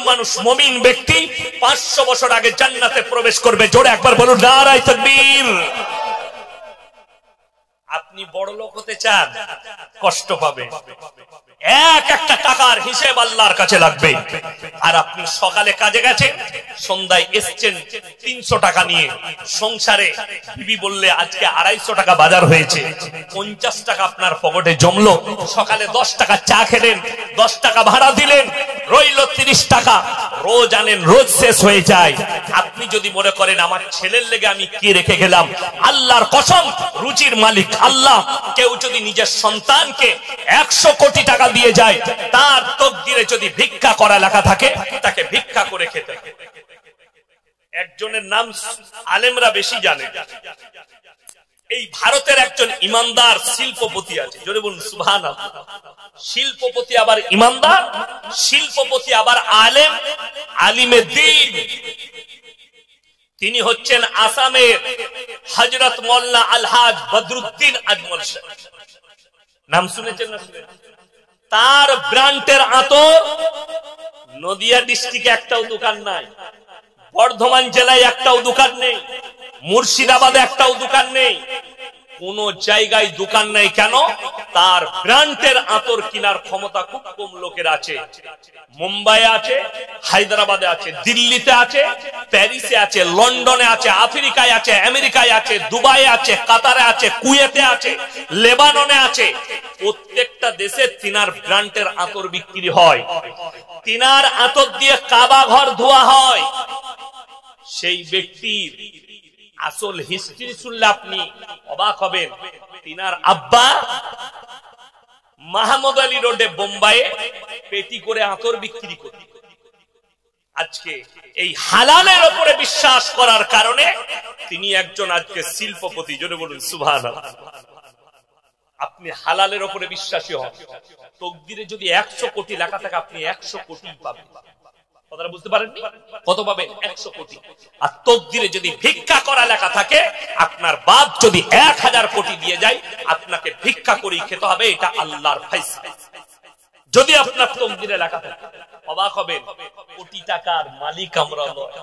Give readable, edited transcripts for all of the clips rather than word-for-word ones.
মানুষ মুমিন ব্যক্তি 500 বছর আগে জান্নাতে প্রবেশ করবে। জোরে একবার বলুন নারায়ে তাকবীর। আপনি বড় লোক হতে চান, কষ্ট পাবে। এক একটা টাকার হিসেব আল্লাহর কাছে লাগবে। আর আপনি সকালে কাজে গেছেন, সন্ধ্যায় এসছেন 300 টাকা নিয়ে। সংসারে বিবি বললে আজকে 250 টাকা বাজার হয়েছে, 50 টাকা আপনার পকেটে জমলো। সকালে 10 টাকা চা খেলেন, 10 টাকা ভাড়া দিলেন, রইল 30 টাকা। রোজ আনেন, রোজ শেষ হয়ে যায়। আপনি যদি মনে করেন আমার ছেলের লেগে আমি কি রেখে গেলাম, আল্লাহর কসম, রুজির মালিক আল্লাহ। কেউ যদি নিজের সন্তানকে 100 কোটি টাকা দিয়ে যায়, তার তকদিরে যদি ভিক্ষা করা লেখা থাকে, তাকে ভিক্ষা করে খেতে হবে। একজনের নাম আলেমরা বেশি জানে। এই ভারতের একজন ইমানদার শিল্পপতি আছে, জোরে বলুন সুবহানাল্লাহ। শিল্পপতি আবার ইমানদার, শিল্পপতি আবার আলেম, আলিমে দ্বীন। তিনি হচ্ছেন আসামের হযরত মোল্লা আলহাজ বদরুদ্দিন আজমল সাহেব। নাম শুনেছেন না? তার ব্র্যান্ডের আতর নদিয়া ডিস্ট্রিক্টে একটাও দোকান নাই, বর্ধমান জেলায় একটাও দোকান নেই, মুর্শিদাবাদে একটাও দোকান নেই, কোন জায়গায় দোকান নেই। কেন? তার ব্র্যান্ডের আতর কেনার ক্ষমতা খুব কম লোকের আছে। মুম্বাইয়ে আছে, হায়দ্রাবাদে আছে, দিল্লিতে আছে, প্যারিসে আছে, লন্ডনে আছে, আফ্রিকায় আছে, আমেরিকায় আছে, দুবাইয়ে আছে, কাতারে আছে, কুয়েতে আছে, লেবাননে আছে। প্রত্যেকটা দেশে তিনার ব্র্যান্ডের আতর বিক্রি হয়। তিনার আতর দিয়ে কাবা ঘর ধোয়া হয়। সেই ব্যক্তির আসল হিস্ট্রি শুনলে আপনি অবাক হবেন। তিনার আব্বা মাহমুদ আলী রোডে বোম্বাইয়ে পেটি করে আতর বিক্রি করত। আজকে এই হালালের উপরে বিশ্বাস করার কারণে তিনি একজন আজকে শিল্পপতি। জোরে বলুন সুবহানাল্লাহ। আপনি হালালের উপরে বিশ্বাসী হন, তকদিরে যদি 100 কোটি লেখা থাকে, আপনি 100 কোটি পাবেন। কথাটা বুঝতে পারেননি? কত পাবেন? 100 কোটি। আর তকদিরে যদি ভিক্ষা করা লেখা থাকে, আপনার বাপ যদি 1000 কোটি দিয়ে যায়, আপনাকে ভিক্ষা করেই খেতে হবে। এটা আল্লাহর ফয়সালা। যদি আপনার তকদিরে লেখা থাকে, অবাক হবেন, কোটি টাকার মালিক আমরা নয়।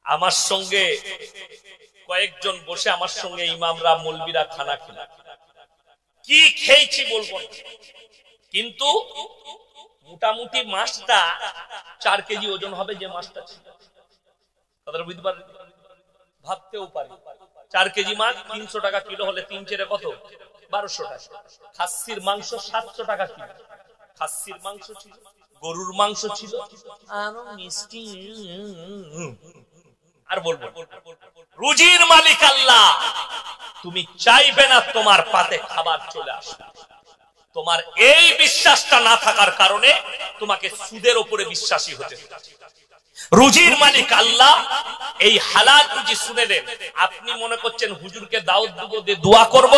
আমার সঙ্গে কয়েকজন বসে, আমার সঙ্গে ইমামরা, মৌলবীরা খানা খেলা, কি খেয়েছি বলবো, কিন্তু মোটামুটি মাছটা 4 কেজি ওজন হবে। যে মাছটা ছিল, কথাটা বুঝতে পারেন? ভাবতেও পারি 4 কেজি মাছ 300 টাকা কিলো হলে 3 চেরে কত? 1200 টাকা। খাসির মাংস 700 টাকা কিলো। খাসির মাংস ছিল, গরুর মাংস ছিল, আর মিষ্টি। আর বলবো, রুজির মালিক আল্লাহ। তুমি চাইবে না তোমার পাতে খাবার চলে আসবে। তোমার এই বিশ্বাসটা না থাকার কারণে তোমাকে সুদের উপরে বিশ্বাসী হতে হবে। রুজির মালিক আল্লাহ। এই হালাল রুজি শুনে নেন। আপনি মনে করছেন হুজুরকে দাওয়াত দেব, দিয়ে দোয়া করব।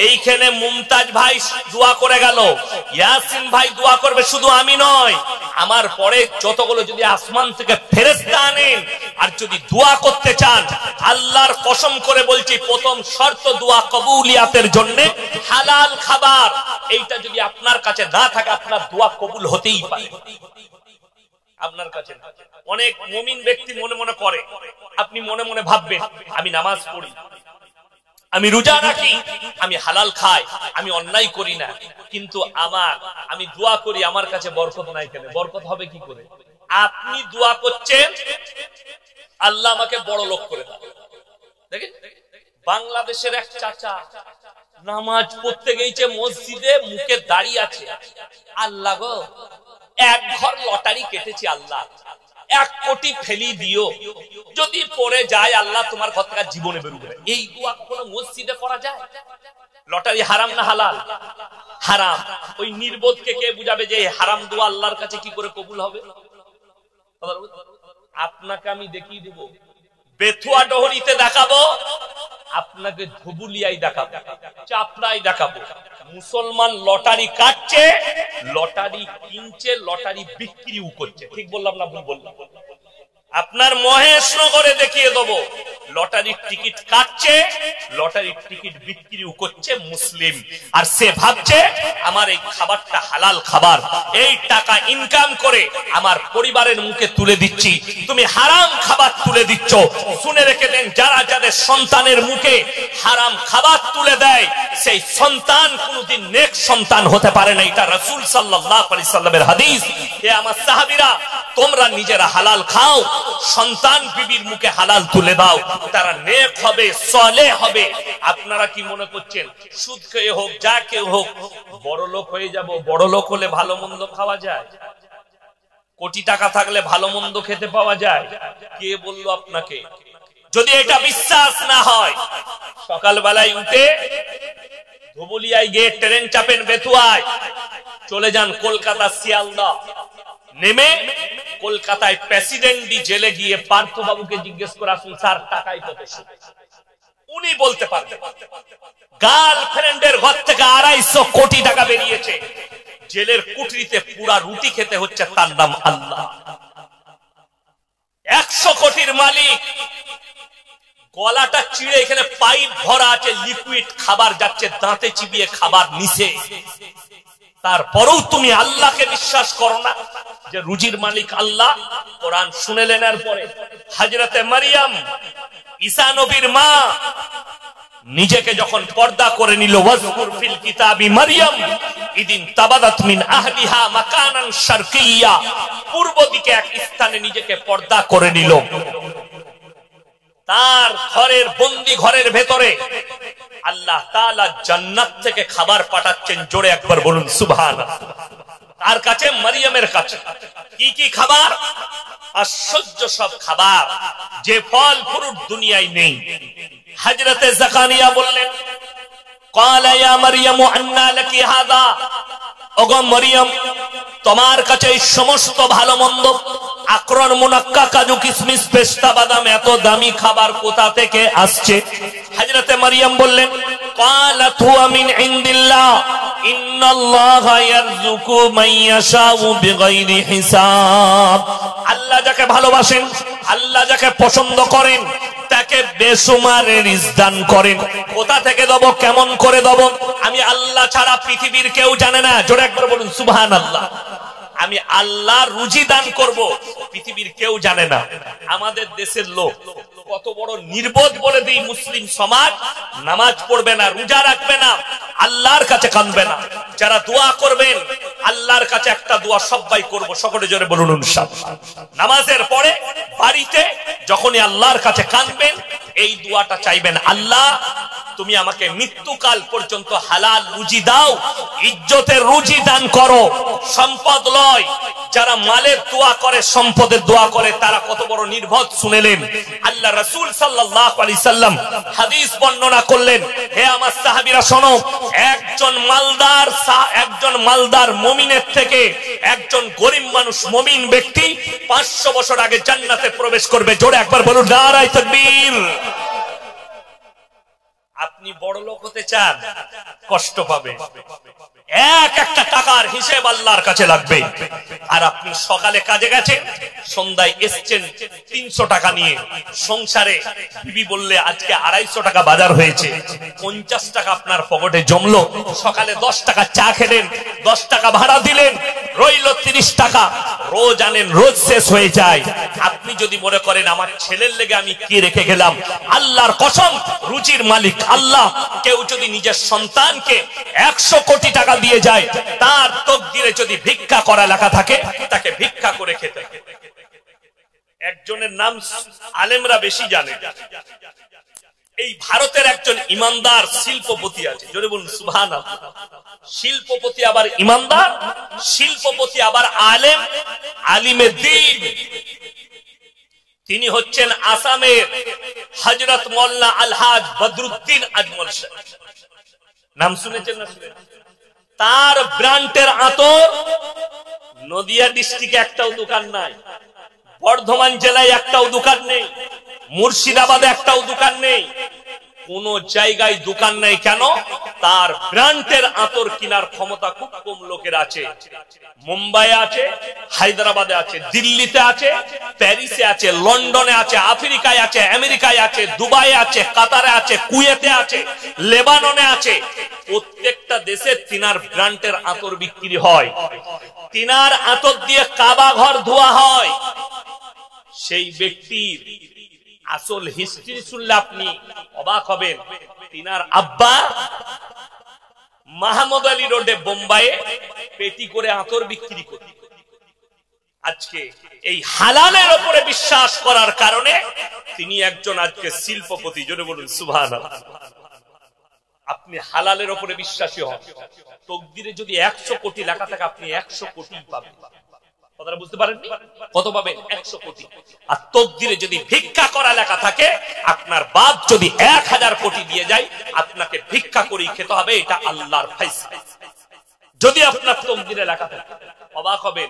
এইখানে মুমতাজ ভাই দোয়া করে গেল, ইয়াসিন ভাই দোয়া করবে, শুধু আমি নয়, আমার পরে যতগুলো যদি আসমান থেকে ফেরেশতা আনেন, আর যদি দোয়া করতে চান, আল্লাহর কসম করে বলছি, প্রথম শর্ত দোয়া কবুলিয়াতের জন্য হালাল খাবার। এইটা যদি আপনার কাছে না থাকে, আপনার দোয়া কবুল হতেই পারে। আপনার কাছে অনেক মুমিন ব্যক্তি মনে মনে করে, আপনি মনে মনে ভাববেন আমি নামাজ পড়ি, আমি রোজা রাখি, আমি হালাল খাই, আমি অন্যায় করি না, কিন্তু আমি দোয়া করি, আমার কাছে বরকত নাই কেন? বরকত হবে কি করে? আপনি দোয়া করছেন আল্লাহ আমাকে বড় লোক করে দাও। দেখেন, বাংলাদেশের এক চাচা নামাজ পড়তে গেছে মসজিদে, মুখে দাঁড়িয়ে আছে, আল্লাহ গো, 1 ঘর লটারি কেটেছি, আল্লাহ 1 কোটি ফেলি দিও, যদি পড়ে যায় আল্লাহ তোমার ঘর থেকে জীবনে বেরোবে। এই দোয়া কোনো মসজিদে করা যায়? লটারি হারাম না হালাল? হারাম। ওই নির্বোধকে কে বুঝাবে যে হারাম দোয়া আল্লাহর কাছে কি করে কবুল হবে? আপনাকে আমি দেখিয়ে দেব, বেথুয়া ডহরিতে দেখাবো, আপনাকে ধুবুলিয়ায় দেখাবো, চাপড়ায় দেখাবো। মুসলমান লটারি কাটছে, লটারি কিনছে, লটারি বিক্রিও করছে। ঠিক বললাম না ভুল বললাম? আপনার মহেশনগরে দেখিয়ে দেবো, লটারির টিকিট কাটছে, লটারির টিকিট বিক্রিও করছে মুসলিম। আর সে ভাবছে আমার এই খাবারটা হালাল খাবার, এই টাকা ইনকাম করে আমার পরিবারের মুখে তুলে দিচ্ছি। তুমি হারাম খাবার তুলে দিচ্ছ। শুনে রেখে দেন, যারা যাদের সন্তানের মুখে হারাম খাবার তুলে দেয় সেই সন্তান কোনদিন নেক সন্তান হতে পারে না। এটা রাসূল সাল্লাল্লাহু আলাইহি সাল্লামের হাদিস। হে আমার সাহাবীরা, তোমরা নিজেরা হালাল খাও, সন্তান বিবির মুখে হালাল তুলে দাও, তারা নেক হবে, সালেহ হবে। আপনারা কি মনে করছেন সুদ খেয়ে হোক, যা কেউ হোক, বড় লোক হয়ে যাব? বড় লোক হলে ভালো মন্দ খাওয়া যায়? কোটি টাকা থাকলে ভালো মন্দ খেতে পাওয়া যায়? কে বললো আপনাকে? যদি এটা বিশ্বাস না হয়, সকালবেলায় উঠে ধুবুলিয়ায় গিয়ে ট্রেন চাপেন বেতুয়ায়, চলে যান কলকাতা শিয়ালদা, নেমে কলকাতায় প্রেসিডেন্টি জেলে গিয়ে পার্থবাবুকে জিজ্ঞেস করে আসুন, স্যার টাকাই কত? উনি বলতে পারবেন। গার্লফ্রেন্ডের ঘর থেকে 250 কোটি টাকা বেরিয়েছে, জেলের কুঠরিতে পুরা রুটি খেতে হচ্ছে, তার নাম আল্লাহ। 100 কোটির মালিক, গলাটা চিড়ে এখানে পাইপ ভরা আছে, লিকুইড খাবার যাচ্ছে, দাঁতে চিবিয়ে খাবার নিছে। তারপরেও তুমি আল্লাহকে বিশ্বাস করো না যে রুজির মালিক আল্লাহ? কোরআন শুনেলেন। এরপরে হযরতে মারিয়াম, ঈসা নবীর মা, নিজেকে যখন পর্দা করে নিল, ওয়াজকুর ফিল কিতাবি মারিয়াম ইদিন তাবাদাত মিন আহলিহা মাকানান শারকিয়্যা, পূর্ব দিকে এক স্থানে নিজেকে পর্দা করে নিল। তার ঘরের বন্দি ঘরের ভেতরে আল্লাহ তাআলা জান্নাত থেকে খাবার পাঠাচ্ছেন। জোরে একবার বলুন সুবহানাল্লাহ। তার কাছে, মারিয়ামের কাছে কি কি খাবার? আশ্চর্য সব খাবার, যে ফল ফ্রুট দুনিয়ায় নেই। হযরতে জাকারিয়া বললেন, ক্বালা ইয়া মারইয়ামু আন্না লাকি হাযা, ওগো মারইয়াম, তোমার কাছে এই সমস্ত ভালো মন্দ, আকরন, মুনাক্কা, কাজু, কিশমিশ, পেস্তা, বাদাম, এত দামি খাবার কোথা থেকে আসছে? হযরতে মারইয়াম বললেন, ক্বালাত হুয়া মিন ইনদিল্লাহ ইন্নাল্লাহা ইয়ারযুকু মান ইয়াশাউ বিগাইরি হিসাব। আল্লাহ যাকে ভালোবাসেন, আল্লাহ যাকে পছন্দ করেন, তাকে বেসুমার রিজক দান করেন। কোথা থেকে দেব, কেমন করে দেব, আমি আল্লাহ ছাড়া পৃথিবীর কেউ জানে না। জোরে একবার বলুন সুবহানাল্লাহ। আমি আল্লাহ রুজি দান করব, পৃথিবীর কেউ জানে না। আমাদের দেশের লোক কত বড় নির্বোধ বলে দিই, মুসলিম সমাজ নামাজ পড়বে না, রোজা রাখবে না, আল্লাহর কাছে কাঁদবে না। যারা দোয়া করবেন আল্লাহর কাছে একটা দোয়া সবাই করব, সকলে জোরে বলুন ইনশাআল্লাহ। নামাজের পরে বাড়িতে যখনই আল্লাহর কাছে কাঁদবেন, এই দোয়াটা চাইবেন, আল্লাহ তুমি আমাকে মৃত্যুকাল পর্যন্ত হালাল রুজি দাও, ইজ্জতের রুজি দান করো, সম্পদ লয়। যারা মালের দোয়া করে, সম্পদের দোয়া করে, তারা কত বড় নির্বোধ শুনেলেন। আল্লাহ রাসূল সাল্লাল্লাহু আলাইহি সাল্লাম হাদিস বর্ণনা করলেন। হে আমার সাহাবীরা শোনো, একজন মালদার মুমিনের থেকে একজন গরিব মানুষ, মুমিন ব্যক্তি 500 বছর আগে জান্নাতে প্রবেশ করবে। জোরে একবার বলুন নারায়ে তাকবীর। আপনি বড় লোক হতে চান, কষ্ট পাবে। একটা টাকার হিসেব আল্লাহর কাছে লাগবে। আর আপনি সকালে কাজে গেছেন, সন্ধ্যায় এসছেন 300 টাকা নিয়ে, সংসারে বিবি বললে আজকে 250 টাকা বাজার হয়েছে, 50 টাকা আপনার পকেটে জমলো। সকালে 10 টাকা চা খেলেন, 10 টাকা ভাড়া দিলেন, রইল 30 টাকা। রোজ আনেন, রোজ শেষ হয়ে যায়। আপনি যদি মনে করেন আমার ছেলের লেগে আমি কি রেখে গেলাম, আল্লাহর কসম, রুজির মালিক আল্লাহ। কেউ যদি নিজের সন্তানকে 100 কোটি টাকা দিয়ে যায়, তার তকদিরে যদি ভিক্ষা করা লেখা থাকে, তাকে ভিক্ষা করে খেতে হবে। একজনের নাম আলেমরা বেশি জানে। এই ভারতের একজন ইমানদার শিল্পপতি আছে, জোরে বলুন সুবহানাল্লাহ। শিল্পপতি আবার ইমানদার, শিল্পপতি আবার আলেম, আলিমে দ্বীন। তিনি হচ্ছেন আসামের হযরত মোল্লা আলহাজ বদরুদ্দিন আজমল সাহেব। নাম শুনেছেন না? তার ব্র্যান্ডের আতর নদিয়া ডিস্ট্রিক্টে একটাও দোকান নাই, বর্ধমান জেলায় একটাও দোকান নেই, মুর্শিদাবাদে একটাও দোকান নেই, কোন জায়গায় দোকান নেই। কেন? তার ব্র্যান্ডের আতর কেনার ক্ষমতা খুব কম লোকের আছে। মুম্বাই আছে, হায়দ্রাবাদে আছে, দিল্লিতে আছে, প্যারিসে আছে, লন্ডনে আছে, আফ্রিকায় আছে, আমেরিকায় আছে, দুবাইয়ে আছে, কাতারে আছে, কুয়েতে আছে, লেবাননে আছে। প্রত্যেকটা দেশে তিনার ব্র্যান্ডের আতর বিক্রি হয়। তিনার আতর দিয়ে কাবা ঘর ধোয়া হয়। সেই ব্যক্তির আসল হিস্ট্রি শুনলে আপনি অবাক হবেন। তিনার আব্বা মাহমুদ আলী রোডে বোম্বাইয়ে পেটি করে আতর বিক্রি করত। আজকে এই হালালের উপরে বিশ্বাস করার কারণে তিনি একজন আজকে শিল্পপতি। জোরে বলুন সুবহানাল্লাহ। আপনি হালালের উপরে বিশ্বাসী হন, তকদিরে যদি 100 কোটি লেখা থাকে আপনি 100 কোটি পাবেন। কথাটা বুঝতে পারেননি? কত পাবেন? 100 কোটি। আর তকদিরে যদি ভিক্ষা করা লেখা থাকে, আপনার বাপ যদি 1000 কোটি দিয়ে যায়, আপনাকে ভিক্ষা করেই খেতে হবে। এটা আল্লাহর ফয়সালা। যদি আপনার তকদিরে লেখা থাকে, অবাক হবেন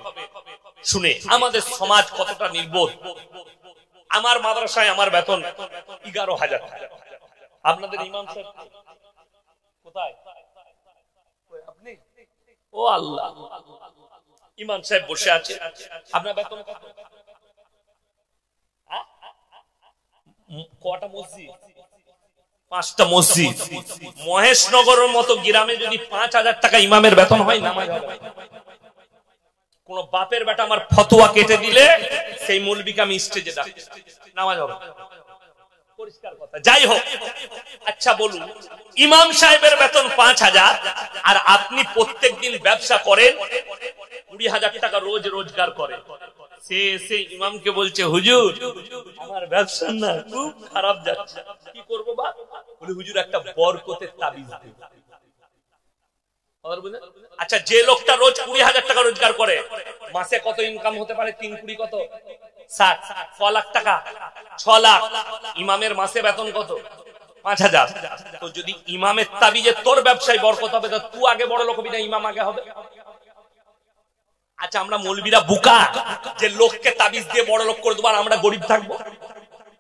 শুনে আমাদের সমাজ কতটা নির্বোধ। আমার মাদ্রাসায় আমার বেতন 11,000 টাকা। আপনাদের ইমাম সাহেব কোথায়? আপনি? ও আল্লাহ, ইমাম সাহেব বসে আছে। আপনার বেতন কত? কটা মসজিদ? 5টা মসজিদ। মহেশনগরের মতো গ্রামে যদি 5,000 টাকা ইমামের বেতন হয়, নামাজ হবে। কোন বাপের বেটা আমার ফতোয়া কেটে দিলে সেই মৌলবীকে আমি স্টেজে ডাকি, নামাজ হবে। পরিষ্কার কথা। যাই হোক, আচ্ছা বলুন, ইমাম সাহেবের বেতন 5,000 আর আপনি প্রত্যেকদিন ব্যবসা করেন 20,000 টাকা রোজ রোজগার করেন। সে ইমামকে বলছে, হুজুর আমার ব্যবসা না খুব খারাপ যাচ্ছে, কি করবো বা? বলে, হুজুর একটা বরকতের তাবিজ দিন। আচ্ছা, যে লোকটা রোজ 20,000 টাকা রোজগার করে, মাসে কত ইনকাম হতে পারে? 3 কোটি কত? 60। 6 লাখ টাকা, 6 লাখ। ইমামের মাসে বেতন কত? 5,000। তো যদি ইমামের তাবিজে তোর ব্যবসায় বরকত হবে, তো তুই আগে বড় লোক হবি না ইমাম আগে হবে? আচ্ছা, আমরা মৌলবীরা বুকা যে লোককে তাবিজ দিয়ে বড় লোক করে দেবো আর আমরা গরিব থাকবো?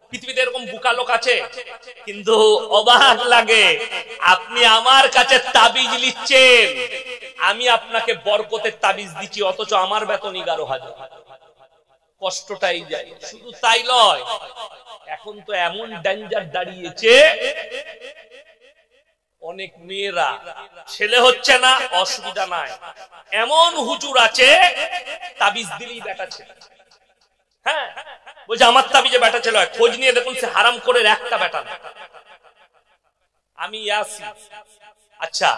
পৃথিবীতে এরকম বুকা লোক আছে। কিন্তু অবাক লাগে, আপনি আমার কাছে তাবিজ নিচ্ছেন, আমি আপনাকে বরকতের তাবিজ দিচ্ছি, অথচ আমার বেতন 11,000। কষ্টটাই যায়। শুধু তাই নয়, এখন তো এমন ডেঞ্জার দাঁড়িয়েছে, অনেক মেয়েরা ছেলে হচ্ছে না, অসুবিধা নাই, এমন হুজুর আছে তাবিজ দিলেই বেটা ছেলে। হ্যাঁ, বলছে আমার তাবিজে বেটা ছেলে হয়। খোঁজ নিয়ে দেখুন, সে হারাম করে একটা বেটা না। আমি আসি, আচ্ছা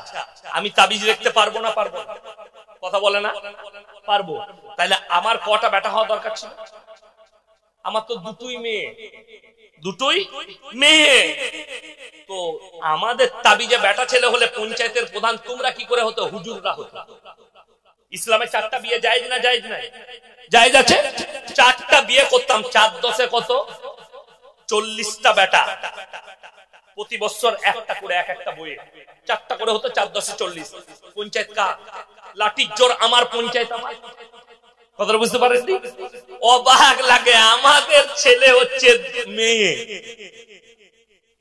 আমি তাবিজ লিখতে পারবো না? পারবো। কথা বলে না? পারবো। তাহলে আমার কটা বেটা হওয়া দরকার ছিল? আমার তো দুটোই মেয়ে, দুটোই মেয়ে। তো আমাদের তাবিজে বেটা ছেলে হলে পঞ্চায়েতের প্রধান তোমরা কি করে হতো? হুজুররা হতো। ইসলামে 4টা বিয়ে জায়েজ না জায়েজ নাই? জায়েজ আছে। 4টা বিয়ে করতাম, 4 10 কত? 40টা বেটা। প্রতি বছর একটা করে একটা বইয়ে 4টা করে হতো, 4 10 40। পঞ্চায়েত কা? লাঠির জোর আমার পঞ্চায়েত আমার। কথাটা বুঝতে পারেননি? অবাক লাগে, আমাদের ছেলে হচ্ছে মেয়ে।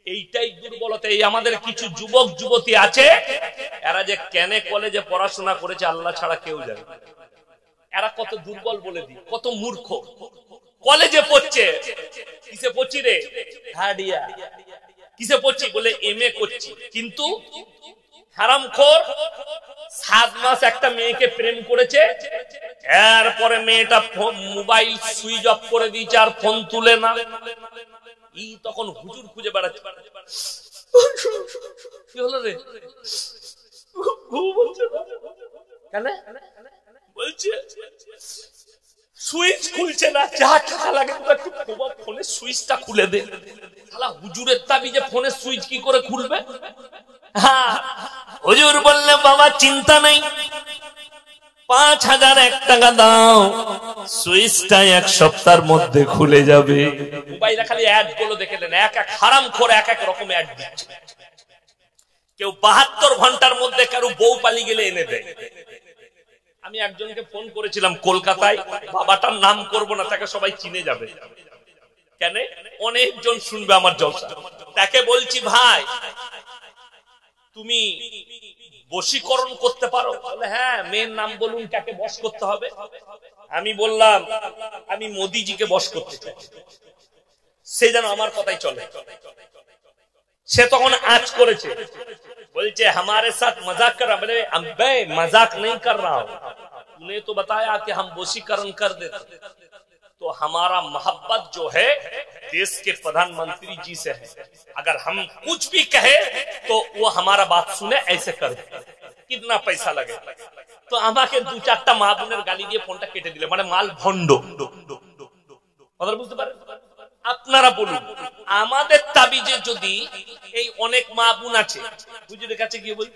এইটাই দুর্বলতা। এই আমাদের কিছু যুবক যুবতী আছে, এরা যে কেন কলেজে পড়াশোনা করেছে আল্লাহ ছাড়া কেউ জানে। এরা কত দুর্বল বলে দি, কত মূর্খ। কলেজে পড়ছে, কিসে পড়ছি রে? হাডিয়া। কিসে পড়ছি? বলে এমএ করছি। কিন্তু হারামখোর 7 মাস একটা মেয়েকে প্রেম করেছে, এরপরে মেয়েটা মোবাইল সুইচ অফ করে দিয়েছে আর ফোন তুলে না। এই তখন হুজুর খুঁজে বেড়াচ্ছে, কি হলো রে? কেন বলছে সুইচ খুলছে না, যা টাকা লাগে একটু ফোনের সুইচটা খুলে দে। শালা হুজুরের তাবিজে ফোনের সুইচ কি করে খুলবে? হ্যাঁ, হুজুর বললে বাবা চিন্তা নেই, 5,001 টাকা দাও, সুইচটা 1 সপ্তাহের মধ্যে খুলে যাবে। মোবাইলে খালি অ্যাড গুলো দেখে নেন, এক এক হারামখোর এক এক রকম অ্যাড দিচ্ছে। কেউ 72 ঘন্টার মধ্যে কারো বউ পালিয়ে গেলে এনে দেয়। আমি একজনকে ফোন করেছিলাম কলকাতায়, বাবাটার নাম করব না, তাকে সবাই চিনে যাবে। কেন? অনেকজন শুনবে আমার জলসা। তাকে বলছি, ভাই তুমি বশীকরণ করতে পারো? বলে হ্যাঁ। মেয়ের নাম বলুন, কাকে বশ করতে হবে? আমি বললাম আমি মোদিজিকে বশ করতে চাই, সে যেন আমার কথাই চলে। সে তখন আজ করেছে, বলছে हमारे साथ मजाक कर रहा। बोले मैं मजाक नहीं कर रहा हूं, तूने तो बताया कि हम वशीकरण कर देते। तो हमारा मोहब्बत जो है देश के प्रधानमंत्री जी से है, अगर हम कुछ भी कहे तो वो हमारा बात सुने, ऐसे कर दे, कितना पैसा लगे। तो আমাকে দু চারটা মা বোনের গালি দিয়ে ফোনটা কেটে দিলে, মানে মাল ভণ্ড। কথা বুঝতে পারেন? আপনারা বলুন, আমাদের তাবিজে যদি এই অনেক মা বোন আছে, হুজুরের কাছে গিয়ে বলি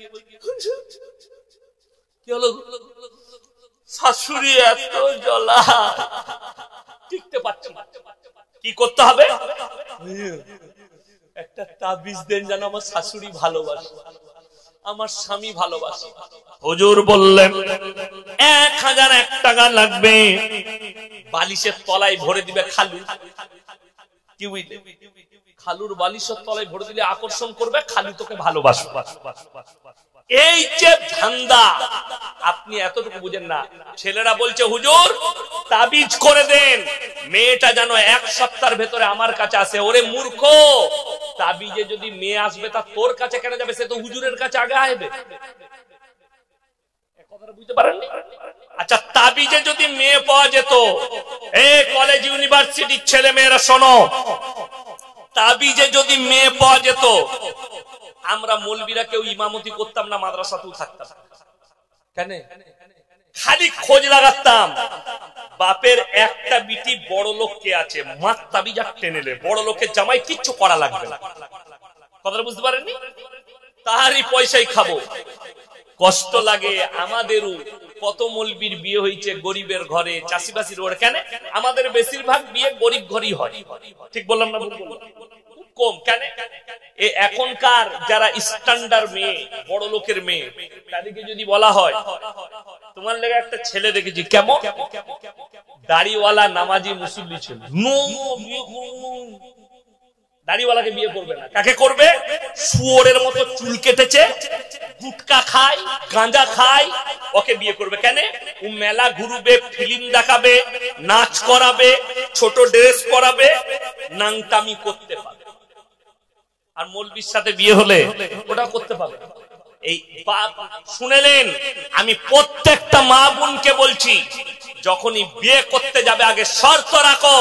কি হলো, শাশুড়ি এত জ্বলা, টিকতে পারছে না, কি করতে হবে? একটা তাবিজ দেন যেন আমার শাশুড়ি ভালোবাসে, আমার স্বামী ভালোবাসে। হুজুর বললেন 1001 টাকা লাগবে, বালিশের তলায় ভরে দিবে খালু। কি বুঝলে? খালুর বালিশের তলায় ভরে দিলে আকর্ষণ করবে, খালু তোকে ভালোবাসবে। এই যে ধান্দা, আপনি এতটুকু বুঝেন না। ছেলেরা বলছে হুজুর তাবিজ করে দেন, মেয়েটা যেন 1 সপ্তাহের ভেতরে আমার কাছে আসে। ওরে মূর্খ, তাবিজে যদি মেয়ে আসবে তা তোর কাছে কেন যাবে? সে তো হুজুরের কাছে আগে আসবে। কথাটা বুঝতে পারেননি? আচ্ছা, তাবিজে যদি মেয়ে পাওয়া যেত, এই কলেজ ইউনিভার্সিটির ছেলে মেয়েরা শোনো, তাবিজে যদি মেয়ে পাওয়া যেত, আমরা মৌলবীরা কেউ ইমামতি করতাম না, মাদ্রাসাতেও থাকতাম। কেন? খালি খোঁজ লাগাতাম বাপের একটা বিটি বড় লোক কে আছে, মাত তাবিজ আর টেনেলে বড় লোকের জামাই কিচ্ছু করা লাগবে না। কথাটা বুঝতে পারেননি? তাহারই পয়সাই খাবো। কষ্ট লাগে আমাদেরও। কত মৌলবীর বিয়ে হয়েছে গরিবের ঘরে, চাষিবাসীর ঘরে। কেন? আমাদের বেশিরভাগ বিয়ে গরিব ঘরই হয়। ঠিক বললাম না? কম কেন? এখনকার যারা স্ট্যান্ডার্ড মেয়ে, বড় লোকের মেয়ে, তাদেরকে যদি বলা হয় তোমার লেগে একটা ছেলে দেখেছি, কেমন দাড়িওয়ালা নামাজি মুসল্লি ছিল, দাড়িওয়ালাকে বিয়ে করবে না। কাকে করবে? শুয়োরের মতো চুল কেটেছে, গুটকা খায়, গাঁজা খায়, ওকে বিয়ে করবে। কেন? ও মেলা ঘুরবে, ফিল্ম দেখাবে, নাচ করাবে, ছোট ড্রেস পরাবে, নাংটামি করতে পারে। আর মৌলবীর সাথে বিয়ে হলে ওটা করতে পারবে। এই শুনেলেন, আমি প্রত্যেকটা মা বোনকে বলছি, যখনই বিয়ে করতে যাবে আগে শর্ত রাখো,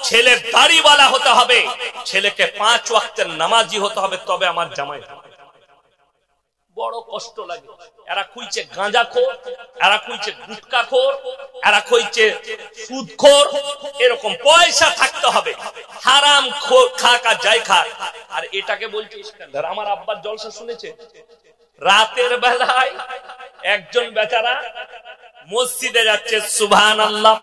ছেলে দাড়িওয়ালা হতে হবে, ছেলেকে 5 ওয়াক্তের নামাজি হতে হবে, তবে আমার জামাই। বড় কষ্ট লাগে। এরা খুঁজছে গাঁজাখোর, এরা খুঁজছে গুটকাখোর, এরা খুঁজছে সুদখোর। এরকম পয়সা থাকতে হবে, হারাম খাক আর যাই খাক। আর এটাকে বলছে স্ট্যান্ডার্ড। আমার আব্বার জলসা শুনেছে, রাতের বেলায় একজন বেচারা মসজিদে যাচ্ছে, সুবহানাল্লাহ